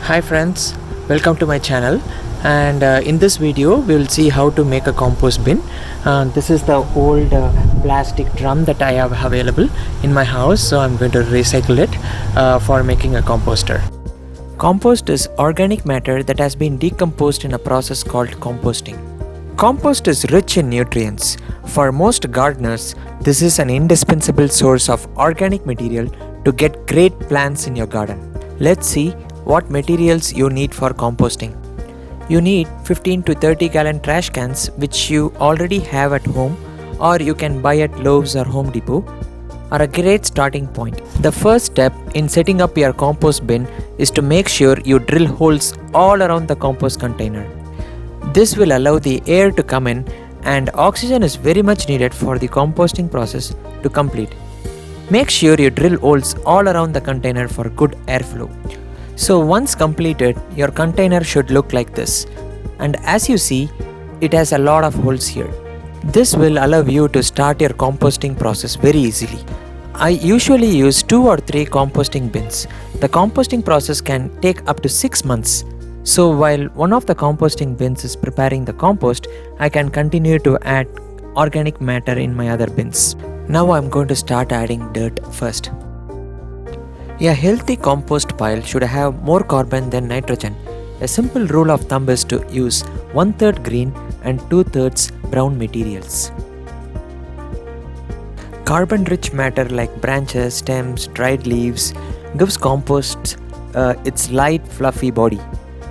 Hi friends, welcome to my channel. And in this video we will see how to make a compost bin. This is the old plastic drum that I have available in my house, so I'm going to recycle it for making a composter. Compost is organic matter that has been decomposed in a process called composting. Compost is rich in nutrients. For most gardeners, this is an indispensable source of organic material to get great plants in your garden. Let's see what materials you need for composting. You need 15 to 30 gallon trash cans, which you already have at home, or you can buy at Lowe's or Home Depot, are a great starting point. The first step in setting up your compost bin is to make sure you drill holes all around the compost container. This will allow the air to come in, and oxygen is very much needed for the composting process to complete. Make sure you drill holes all around the container for good airflow. So once completed, your container should look like this, and as you see, it has a lot of holes here. This will allow you to start your composting process very easily. I usually use 2 or 3 composting bins. The composting process can take up to 6 months. So while one of the composting bins is preparing the compost, I can continue to add organic matter in my other bins. Now I'm going to start adding dirt first. A healthy compost pile should have more carbon than nitrogen. A simple rule of thumb is to use 1/3 green and 2/3 brown materials. Carbon-rich matter like branches, stems, dried leaves gives compost its light, fluffy body.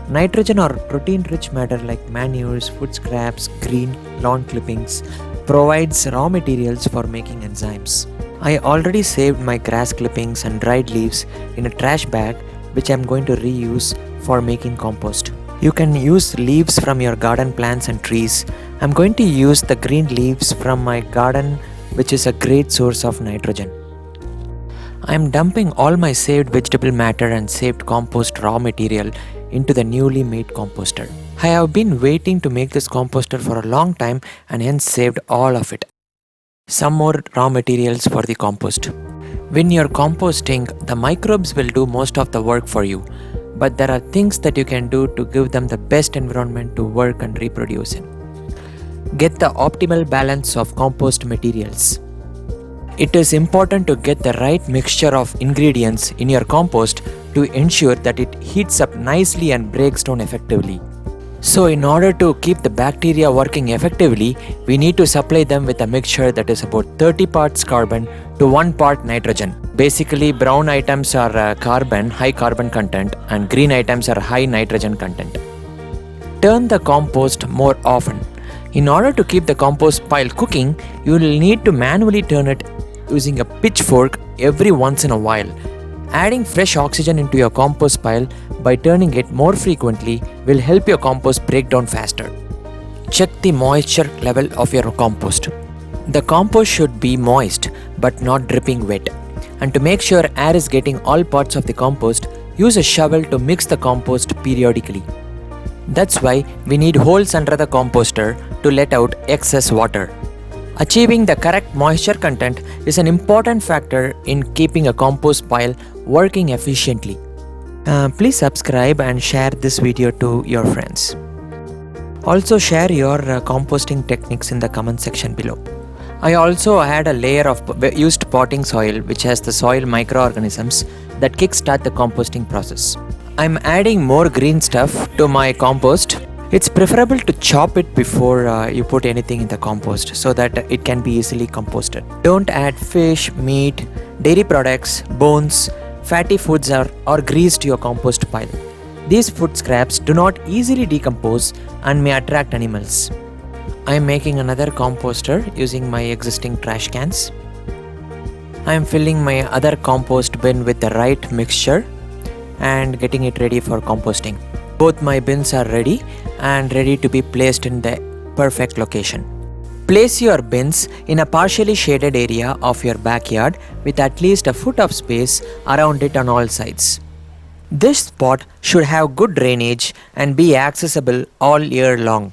Nitrogen or protein-rich matter like manures, food scraps, green lawn clippings provides raw materials for making enzymes. I already saved my grass clippings and dried leaves in a trash bag, which I am going to reuse for making compost. You can use leaves from your garden plants and trees. I am going to use the green leaves from my garden, which is a great source of nitrogen. I am dumping all my saved vegetable matter and saved compost raw material into the newly made composter. I have been waiting to make this composter for a long time and hence saved all of it. Some more raw materials for the compost. When you're composting, the microbes will do most of the work for you, but there are things that you can do to give them the best environment to work and reproduce in. Get the optimal balance of compost materials. It is important to get the right mixture of ingredients in your compost to ensure that it heats up nicely and breaks down effectively. So in order to keep the bacteria working effectively, we need to supply them with a mixture that is about 30 parts carbon to 1 part nitrogen. Basically, brown items are high carbon content, and green items are high nitrogen content. Turn the compost more often. In order to keep the compost pile cooking, you will need to manually turn it using a pitchfork every once in a while. Adding fresh oxygen into your compost pile by turning it more frequently will help your compost break down faster. Check the moisture level of your compost. The compost should be moist but not dripping wet. And to make sure air is getting all parts of the compost, use a shovel to mix the compost periodically. That's why we need holes under the composter to let out excess water. Achieving the correct moisture content is an important factor in keeping a compost pile working efficiently. Please subscribe and share this video to your friends. Also share your composting techniques in the comment section below. I also add a layer of used potting soil which has the soil microorganisms that kickstart the composting process. I'm adding more green stuff to my compost. It's preferable to chop it before you put anything in the compost so that it can be easily composted. Don't add fish, meat, dairy products, bones, fatty foods or grease to your compost pile. These food scraps do not easily decompose and may attract animals. I am making another composter using my existing trash cans. I am filling my other compost bin with the right mixture and getting it ready for composting. Both my bins are ready and ready to be placed in the perfect location. Place your bins in a partially shaded area of your backyard with at least a foot of space around it on all sides. This spot should have good drainage and be accessible all year long.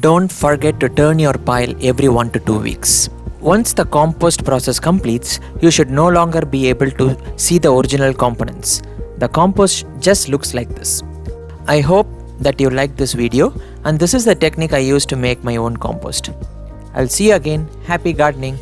Don't forget to turn your pile every 1 to 2 weeks. Once the compost process completes, you should no longer be able to see the original components. The compost just looks like this. I hope that you liked this video, and this is the technique I use to make my own compost. I'll see you again. Happy gardening!